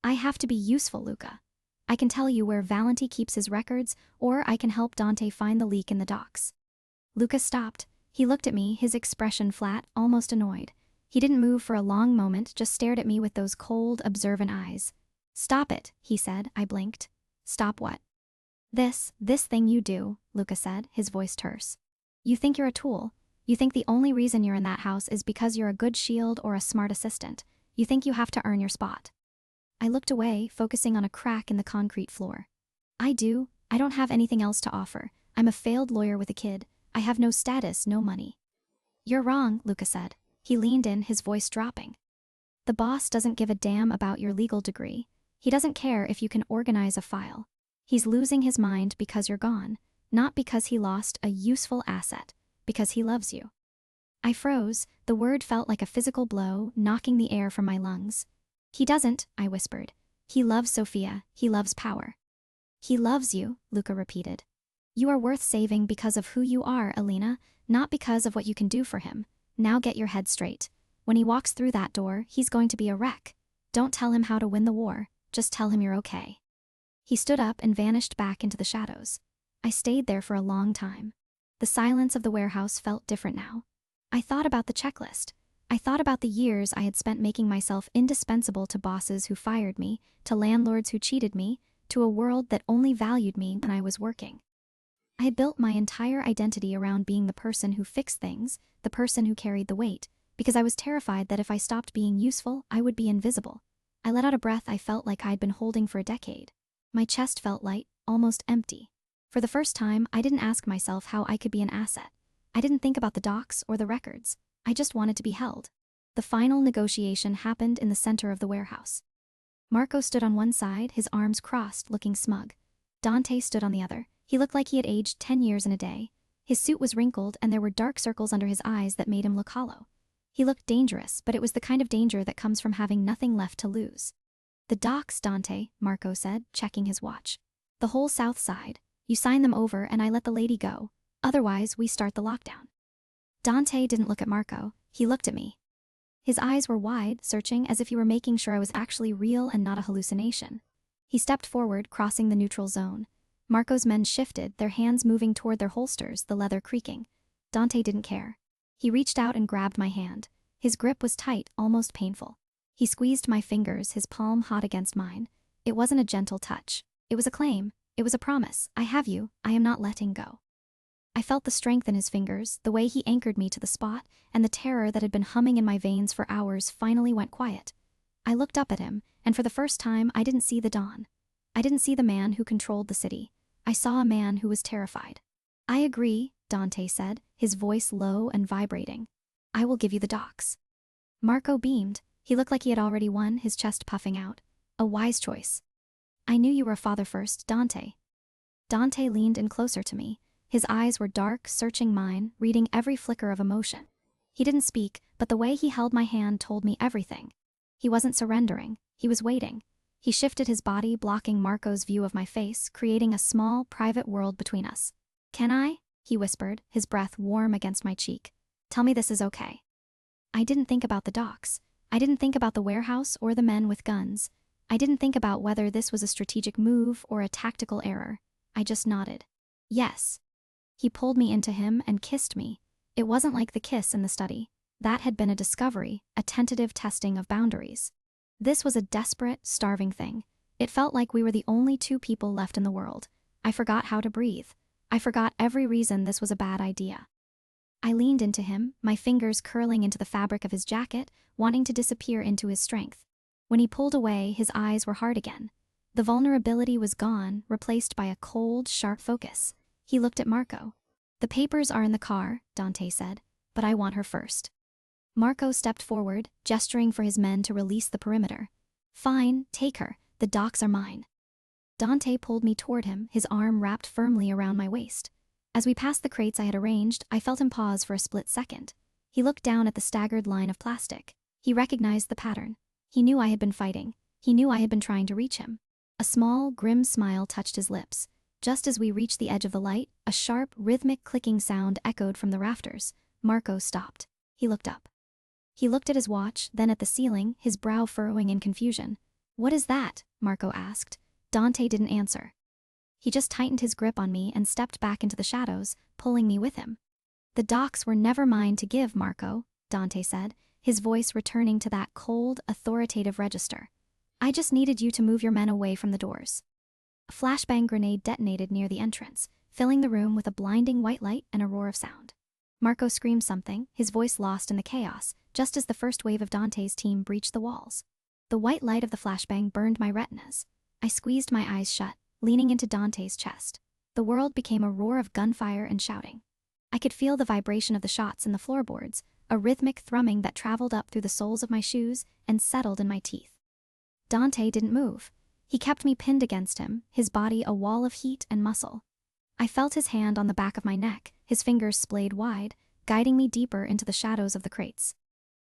Speaker 1: "I have to be useful, Luca. I can tell you where Valenti keeps his records, or I can help Dante find the leak in the docks." Luca stopped. He looked at me, his expression flat, almost annoyed. He didn't move for a long moment, just stared at me with those cold, observant eyes. "Stop it," he said. I blinked. "Stop what?" This thing you do," Luca said, his voice terse. "You think you're a tool. You think the only reason you're in that house is because you're a good shield or a smart assistant. You think you have to earn your spot." I looked away, focusing on a crack in the concrete floor. "I do. I don't have anything else to offer. I'm a failed lawyer with a kid. I have no status, no money." "You're wrong," Luca said. He leaned in, his voice dropping. "The boss doesn't give a damn about your legal degree. He doesn't care if you can organize a file. He's losing his mind because you're gone, not because he lost a useful asset, because he loves you." I froze. The word felt like a physical blow, knocking the air from my lungs. "He doesn't," I whispered. "He loves Sophia. He loves power." "He loves you," Luca repeated. "You are worth saving because of who you are, Alina, not because of what you can do for him. Now get your head straight. When he walks through that door, he's going to be a wreck. Don't tell him how to win the war. Just tell him you're okay." He stood up and vanished back into the shadows. I stayed there for a long time. The silence of the warehouse felt different now. I thought about the checklist. I thought about the years I had spent making myself indispensable to bosses who fired me, to landlords who cheated me, to a world that only valued me when I was working. I had built my entire identity around being the person who fixed things, the person who carried the weight, because I was terrified that if I stopped being useful, I would be invisible. I let out a breath I felt like I'd been holding for a decade. My chest felt light, almost empty. For the first time, I didn't ask myself how I could be an asset. I didn't think about the docs or the records. I just wanted to be held. The final negotiation happened in the center of the warehouse. Marco stood on one side, his arms crossed, looking smug. Dante stood on the other. He looked like he had aged 10 years in a day. His suit was wrinkled, and there were dark circles under his eyes that made him look hollow. He looked dangerous, but it was the kind of danger that comes from having nothing left to lose. "The docks, Dante," Marco said, checking his watch. "The whole south side. You sign them over and I let the lady go. Otherwise, we start the lockdown." Dante didn't look at Marco. He looked at me. His eyes were wide, searching, as if he were making sure I was actually real and not a hallucination. He stepped forward, crossing the neutral zone. Marco's men shifted, their hands moving toward their holsters, the leather creaking. Dante didn't care. He reached out and grabbed my hand. His grip was tight, almost painful. He squeezed my fingers, his palm hot against mine. It wasn't a gentle touch. It was a claim. It was a promise. "I have you. I am not letting go." I felt the strength in his fingers, the way he anchored me to the spot, and the terror that had been humming in my veins for hours finally went quiet. I looked up at him, and for the first time, I didn't see the dawn. I didn't see the man who controlled the city. I saw a man who was terrified. "I agree," Dante said, his voice low and vibrating. "I will give you the docks." Marco beamed. He looked like he had already won, his chest puffing out. "A wise choice." "I knew you were a father first, Dante." Dante leaned in closer to me. His eyes were dark, searching mine, reading every flicker of emotion. He didn't speak, but the way he held my hand told me everything. He wasn't surrendering. He was waiting. He shifted his body, blocking Marco's view of my face, creating a small, private world between us. "Can I?" he whispered, his breath warm against my cheek. "Tell me this is okay." I didn't think about the docks. I didn't think about the warehouse or the men with guns. I didn't think about whether this was a strategic move or a tactical error. I just nodded. Yes. He pulled me into him and kissed me. It wasn't like the kiss in the study. That had been a discovery, a tentative testing of boundaries. This was a desperate, starving thing. It felt like we were the only two people left in the world. I forgot how to breathe. I forgot every reason this was a bad idea. I leaned into him, my fingers curling into the fabric of his jacket, wanting to disappear into his strength. When he pulled away, his eyes were hard again. The vulnerability was gone, replaced by a cold, sharp focus. He looked at Marco. The papers are in the car, Dante said, but I want her first. Marco stepped forward, gesturing for his men to release the perimeter. Fine, take her. The docs are mine. Dante pulled me toward him, his arm wrapped firmly around my waist. As we passed the crates I had arranged, I felt him pause for a split second. He looked down at the staggered line of plastic. He recognized the pattern. He knew I had been fighting. He knew I had been trying to reach him. A small, grim smile touched his lips. Just as we reached the edge of the light, a sharp, rhythmic clicking sound echoed from the rafters. Marco stopped. He looked up. He looked at his watch, then at the ceiling, his brow furrowing in confusion. What is that? Marco asked. Dante didn't answer. He just tightened his grip on me and stepped back into the shadows, pulling me with him. The docs were never mine to give, Marco, Dante said, his voice returning to that cold, authoritative register. I just needed you to move your men away from the doors. A flashbang grenade detonated near the entrance, filling the room with a blinding white light and a roar of sound. Marco screamed something, his voice lost in the chaos, just as the first wave of Dante's team breached the walls. The white light of the flashbang burned my retinas. I squeezed my eyes shut, leaning into Dante's chest. The world became a roar of gunfire and shouting. I could feel the vibration of the shots in the floorboards, a rhythmic thrumming that traveled up through the soles of my shoes and settled in my teeth. Dante didn't move. He kept me pinned against him, his body a wall of heat and muscle. I felt his hand on the back of my neck, his fingers splayed wide, guiding me deeper into the shadows of the crates.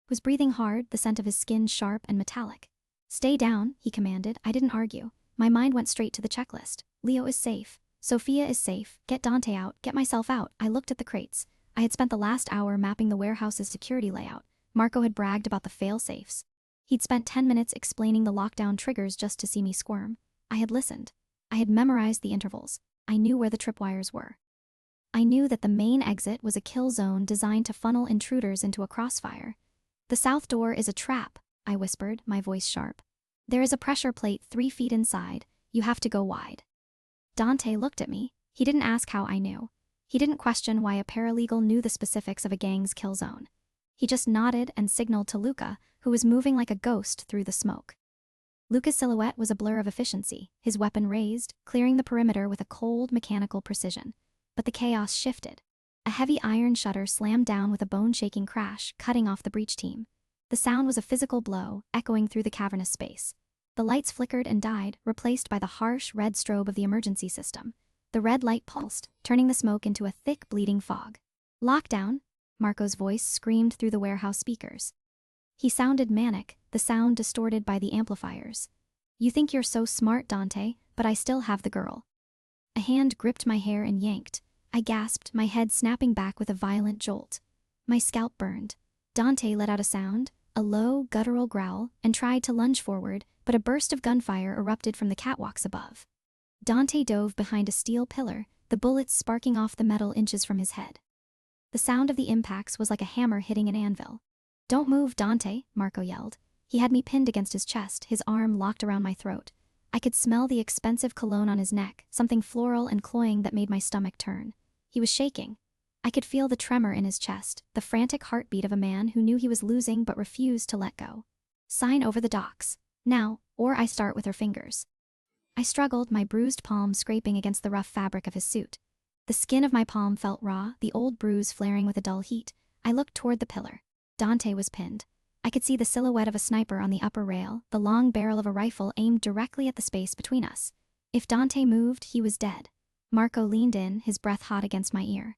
Speaker 1: He was breathing hard, the scent of his skin sharp and metallic. Stay down, he commanded. I didn't argue. My mind went straight to the checklist. Leo is safe. Sophia is safe. Get Dante out. Get myself out. I looked at the crates. I had spent the last hour mapping the warehouse's security layout. Marco had bragged about the fail-safes. He'd spent 10 minutes explaining the lockdown triggers just to see me squirm. I had listened. I had memorized the intervals. I knew where the tripwires were. I knew that the main exit was a kill zone designed to funnel intruders into a crossfire. The south door is a trap, I whispered, my voice sharp. There is a pressure plate 3 feet inside. You have to go wide. Dante looked at me. He didn't ask how I knew. He didn't question why a paralegal knew the specifics of a gang's kill zone. He just nodded and signaled to Luca, who was moving like a ghost through the smoke. Luca's silhouette was a blur of efficiency, his weapon raised, clearing the perimeter with a cold, mechanical precision. But the chaos shifted. A heavy iron shutter slammed down with a bone-shaking crash, cutting off the breach team. The sound was a physical blow, echoing through the cavernous space. The lights flickered and died, replaced by the harsh, red strobe of the emergency system. The red light pulsed, turning the smoke into a thick, bleeding fog. Lockdown, Marco's voice screamed through the warehouse speakers. He sounded manic, the sound distorted by the amplifiers. You think you're so smart, Dante, but I still have the girl. A hand gripped my hair and yanked. I gasped, my head snapping back with a violent jolt. My scalp burned. Dante let out a sound, a low, guttural growl, and tried to lunge forward, but a burst of gunfire erupted from the catwalks above. Dante dove behind a steel pillar, the bullets sparking off the metal inches from his head. The sound of the impacts was like a hammer hitting an anvil. Don't move, Dante, Marco yelled. He had me pinned against his chest, his arm locked around my throat. I could smell the expensive cologne on his neck, something floral and cloying that made my stomach turn. He was shaking. I could feel the tremor in his chest, the frantic heartbeat of a man who knew he was losing but refused to let go. Sign over the docs. Now, or I start with her fingers. I struggled, my bruised palm scraping against the rough fabric of his suit. The skin of my palm felt raw, the old bruise flaring with a dull heat. I looked toward the pillar. Dante was pinned. I could see the silhouette of a sniper on the upper rail, the long barrel of a rifle aimed directly at the space between us. If Dante moved, he was dead. Marco leaned in, his breath hot against my ear.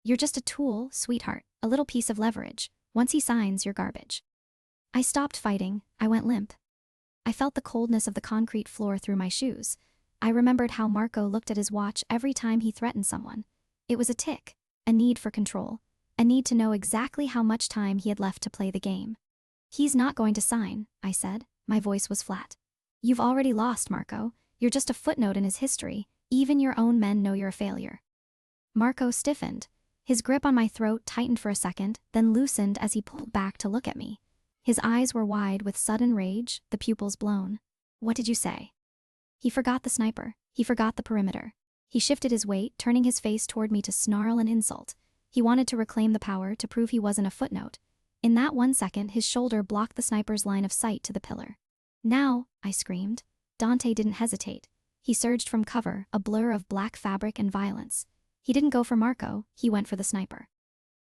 Speaker 1: You're just a tool, sweetheart, a little piece of leverage. Once he signs, you're garbage. I stopped fighting. I went limp. I felt the coldness of the concrete floor through my shoes. I remembered how Marco looked at his watch every time he threatened someone. It was a tick, a need for control, a need to know exactly how much time he had left to play the game. He's not going to sign, I said. My voice was flat. You've already lost, Marco. You're just a footnote in his history. Even your own men know you're a failure. Marco stiffened. His grip on my throat tightened for a second, then loosened as he pulled back to look at me. His eyes were wide with sudden rage, the pupils blown. What did you say? He forgot the sniper. He forgot the perimeter. He shifted his weight, turning his face toward me to snarl an insult. He wanted to reclaim the power, to prove he wasn't a footnote. In that 1 second, his shoulder blocked the sniper's line of sight to the pillar. Now, I screamed. Dante didn't hesitate. He surged from cover, a blur of black fabric and violence. He didn't go for Marco, he went for the sniper.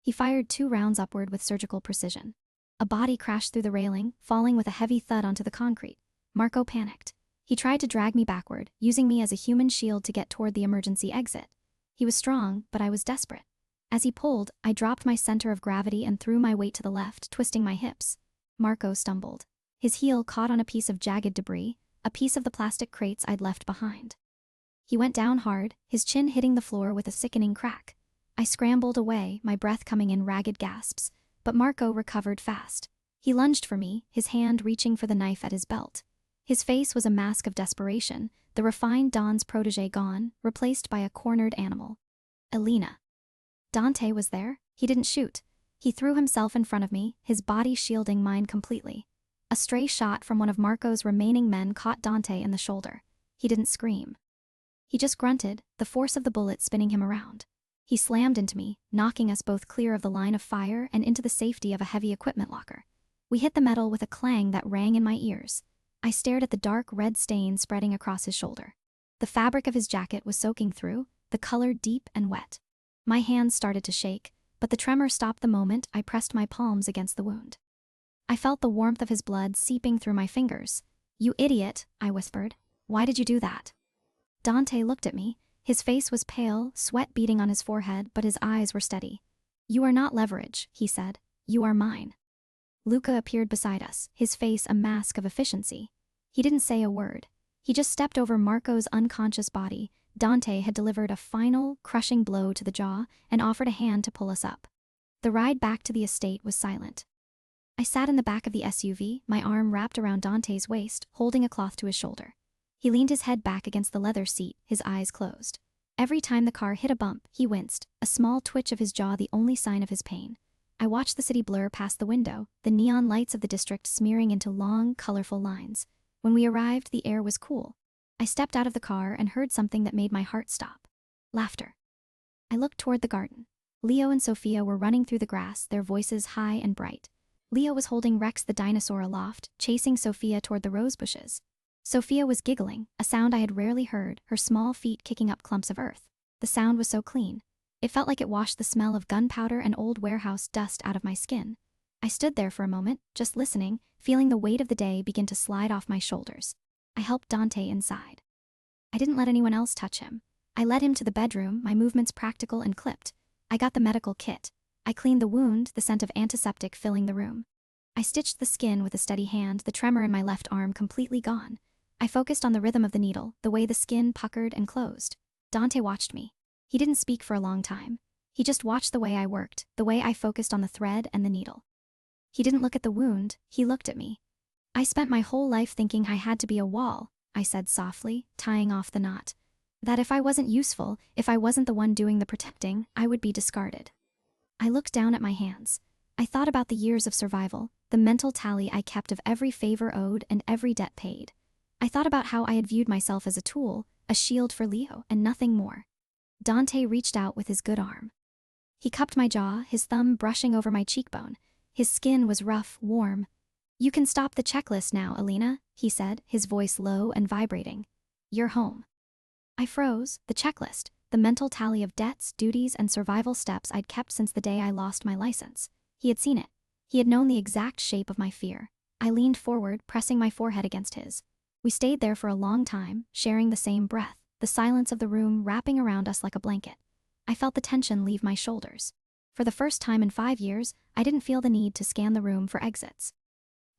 Speaker 1: He fired 2 rounds upward with surgical precision. A body crashed through the railing, falling with a heavy thud onto the concrete. Marco panicked. He tried to drag me backward, using me as a human shield to get toward the emergency exit. He was strong, but I was desperate. As he pulled, I dropped my center of gravity and threw my weight to the left, twisting my hips. Marco stumbled. His heel caught on a piece of jagged debris, a piece of the plastic crates I'd left behind. He went down hard, his chin hitting the floor with a sickening crack. I scrambled away, my breath coming in ragged gasps, but Marco recovered fast. He lunged for me, his hand reaching for the knife at his belt. His face was a mask of desperation, the refined Don's protege gone, replaced by a cornered animal. Elena. Dante was there. He didn't shoot. He threw himself in front of me, his body shielding mine completely. A stray shot from one of Marco's remaining men caught Dante in the shoulder. He didn't scream. He just grunted, the force of the bullet spinning him around. He slammed into me, knocking us both clear of the line of fire and into the safety of a heavy equipment locker. We hit the metal with a clang that rang in my ears. I stared at the dark red stain spreading across his shoulder. The fabric of his jacket was soaking through, the color deep and wet. My hands started to shake, but the tremor stopped the moment I pressed my palms against the wound. I felt the warmth of his blood seeping through my fingers. "You idiot," I whispered. "Why did you do that?" Dante looked at me. His face was pale, sweat beading on his forehead, but his eyes were steady. "You are not leverage," he said. "You are mine." Luca appeared beside us, his face a mask of efficiency. He didn't say a word. He just stepped over Marco's unconscious body. Dante had delivered a final, crushing blow to the jaw and offered a hand to pull us up. The ride back to the estate was silent. I sat in the back of the SUV, my arm wrapped around Dante's waist, holding a cloth to his shoulder. He leaned his head back against the leather seat, his eyes closed. Every time the car hit a bump, he winced, a small twitch of his jaw the only sign of his pain. I watched the city blur past the window, the neon lights of the district smearing into long, colorful lines. When we arrived, the air was cool. I stepped out of the car and heard something that made my heart stop. Laughter. I looked toward the garden. Leo and Sophia were running through the grass, their voices high and bright. Leo was holding Rex the dinosaur aloft, chasing Sophia toward the rose bushes. Sophia was giggling, a sound I had rarely heard, her small feet kicking up clumps of earth. The sound was so clean. It felt like it washed the smell of gunpowder and old warehouse dust out of my skin. I stood there for a moment, just listening, feeling the weight of the day begin to slide off my shoulders. I helped Dante inside. I didn't let anyone else touch him. I led him to the bedroom, my movements practical and clipped. I got the medical kit. I cleaned the wound, the scent of antiseptic filling the room. I stitched the skin with a steady hand, the tremor in my left arm completely gone. I focused on the rhythm of the needle, the way the skin puckered and closed. Dante watched me. He didn't speak for a long time. He just watched the way I worked, the way I focused on the thread and the needle. He didn't look at the wound, he looked at me. "I spent my whole life thinking I had to be a wall," I said softly, tying off the knot. "That if I wasn't useful, if I wasn't the one doing the protecting, I would be discarded." I looked down at my hands. I thought about the years of survival, the mental tally I kept of every favor owed and every debt paid. I thought about how I had viewed myself as a tool, a shield for Leo, and nothing more. Dante reached out with his good arm. He cupped my jaw, his thumb brushing over my cheekbone. His skin was rough, warm. "You can stop the checklist now, Elena," he said, his voice low and vibrating. "You're home." I froze. The checklist, the mental tally of debts, duties, and survival steps I'd kept since the day I lost my license. He had seen it. He had known the exact shape of my fear. I leaned forward, pressing my forehead against his. We stayed there for a long time, sharing the same breath, the silence of the room wrapping around us like a blanket. I felt the tension leave my shoulders. For the first time in 5 years, I didn't feel the need to scan the room for exits.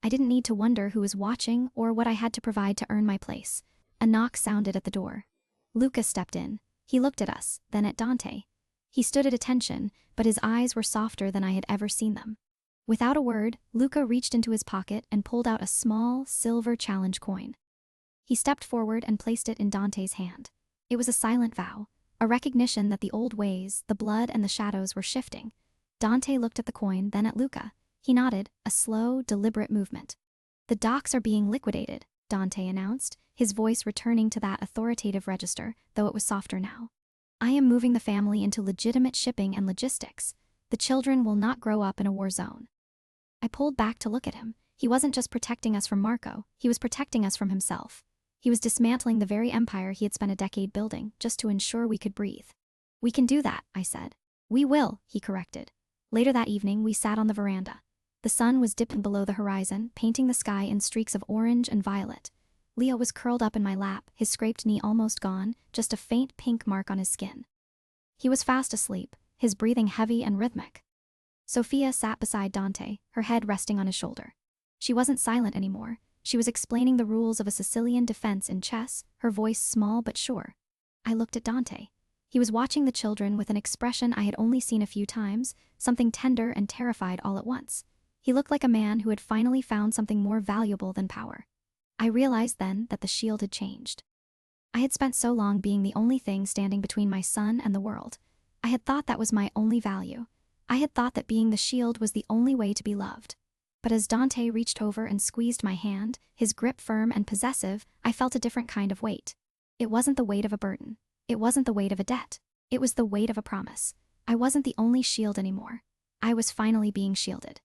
Speaker 1: I didn't need to wonder who was watching or what I had to provide to earn my place. A knock sounded at the door. Lucas stepped in. He looked at us, then at Dante. He stood at attention, but his eyes were softer than I had ever seen them. Without a word, Luca reached into his pocket and pulled out a small, silver challenge coin. He stepped forward and placed it in Dante's hand. It was a silent vow, a recognition that the old ways, the blood and the shadows were shifting. Dante looked at the coin, then at Luca. He nodded, a slow, deliberate movement. "The docks are being liquidated," Dante announced, his voice returning to that authoritative register, though it was softer now. "I am moving the family into legitimate shipping and logistics. The children will not grow up in a war zone." I pulled back to look at him. He wasn't just protecting us from Marco, he was protecting us from himself. He was dismantling the very empire he had spent a decade building, just to ensure we could breathe. "We can do that," I said. "We will," he corrected. Later that evening, we sat on the veranda. The sun was dipping below the horizon, painting the sky in streaks of orange and violet. Leo was curled up in my lap, his scraped knee almost gone, just a faint pink mark on his skin. He was fast asleep, his breathing heavy and rhythmic. Sophia sat beside Dante, her head resting on his shoulder. She wasn't silent anymore. She was explaining the rules of a Sicilian defense in chess, her voice small but sure. I looked at Dante. He was watching the children with an expression I had only seen a few times, something tender and terrified all at once. He looked like a man who had finally found something more valuable than power. I realized then that the shield had changed. I had spent so long being the only thing standing between my son and the world. I had thought that was my only value. I had thought that being the shield was the only way to be loved. But as Dante reached over and squeezed my hand, his grip firm and possessive, I felt a different kind of weight. It wasn't the weight of a burden. It wasn't the weight of a debt. It was the weight of a promise. I wasn't the only shield anymore. I was finally being shielded.